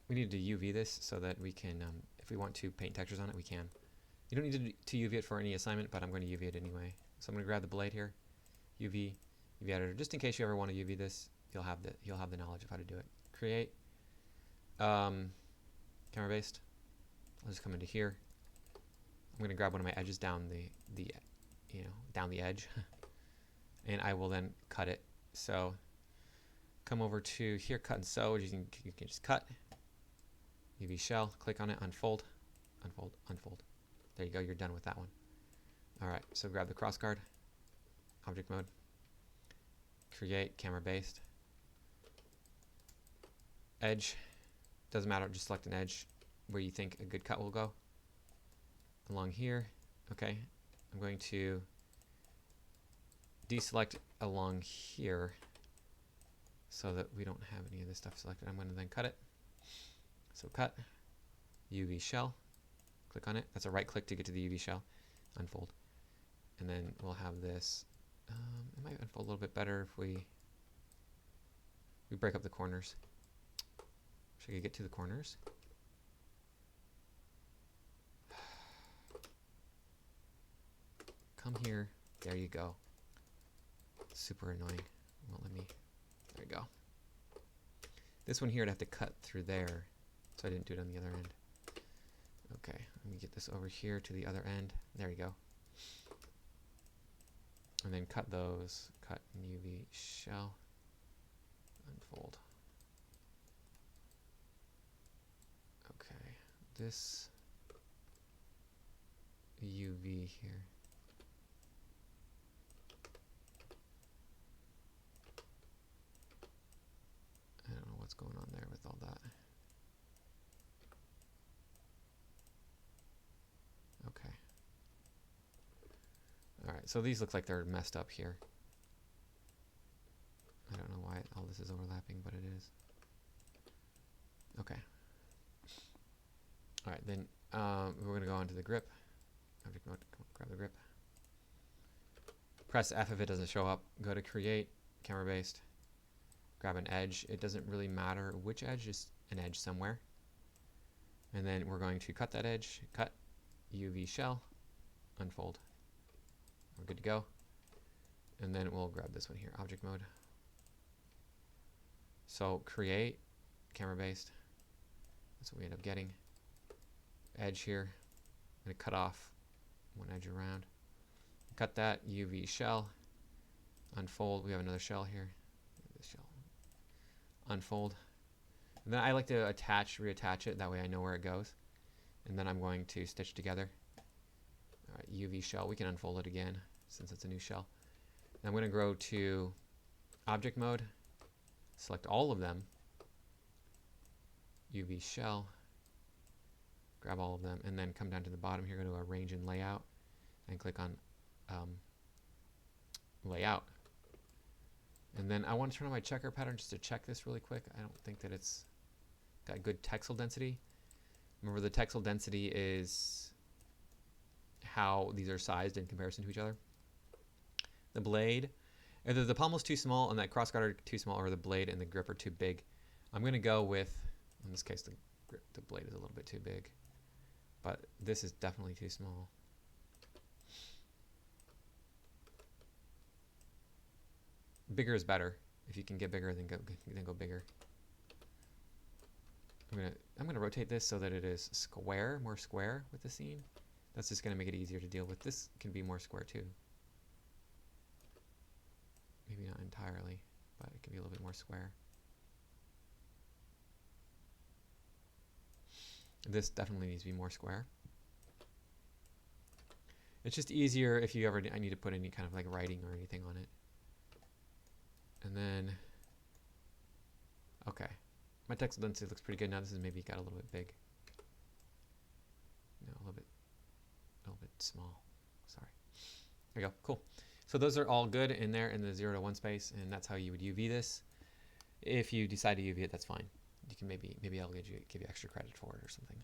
we need to UV this so that we can, if we want to paint textures on it, we can. You don't need to UV it for any assignment, but I'm going to UV it anyway. So I'm going to grab the blade here, UV editor, just in case you ever want to UV this. You'll have the knowledge of how to do it. Create, camera based. I'll just come into here. I'm going to grab one of my edges down down the edge, and I will then cut it. So come over to here, cut and sew. You can just cut. UV shell, click on it, unfold, unfold, unfold. There you go, you're done with that one. All right, so grab the cross guard, object mode, create, camera based, edge, doesn't matter, just select an edge where you think a good cut will go. Along here, okay, I'm going to deselect along here so that we don't have any of this stuff selected. I'm going to then cut it. So cut, UV shell, click on it. That's a right click to get to the UV shell, unfold. And then we'll have this, it might unfold a little bit better if we break up the corners. Should I get to the corners? Come here, there you go. Super annoying. Well, there you go. This one here I'd have to cut through there, so I didn't do it on the other end. Okay, let me get this over here to the other end. There you go. And then cut those. Cut UV shell. Unfold. Okay, this UV here. I don't know what's going on there with all that. Okay. Alright, so these look like they're messed up here. I don't know why all this is overlapping, but it is. Okay. Alright, then we're going to go on to the grip. Object mode, grab the grip. Press F if it doesn't show up. Go to create, camera based. Grab an edge. It doesn't really matter which edge, just an edge somewhere. And then we're going to cut that edge. Cut, UV shell, unfold. We're good to go. And then we'll grab this one here, object mode. So create, camera based. That's what we end up getting. Edge here. I'm going to cut off one edge around. Cut that, UV shell, unfold. We have another shell here. This shell. Unfold. And then I like to reattach it. That way I know where it goes. And then I'm going to stitch together. All right, UV shell. We can unfold it again since it's a new shell. And I'm going to go to object mode. Select all of them. UV shell. Grab all of them. And then come down to the bottom here. Go to arrange and layout. And click on layout. And then I want to turn on my checker pattern just to check this really quick. I don't think that it's got good textile density. Remember, the textile density is how these are sized in comparison to each other. The blade, either the pommel's too small and that cross guard are too small, or the blade and the grip are too big. I'm going to go with, in this case, the blade is a little bit too big, but this is definitely too small. Bigger is better. If you can get bigger, then go bigger. I'm gonna rotate this so that it is square, more square with the scene. That's just gonna make it easier to deal with. This can be more square too. Maybe not entirely, but it can be a little bit more square. This definitely needs to be more square. It's just easier if you ever I need to put any kind of like writing or anything on it. And then, okay, my textile density looks pretty good now. This is maybe got a little bit big. No, a little bit small. Sorry. There you go. Cool. So those are all good in there in the 0 to 1 space, and that's how you would UV this. If you decide to UV it, that's fine. You can maybe I'll give you extra credit for it or something.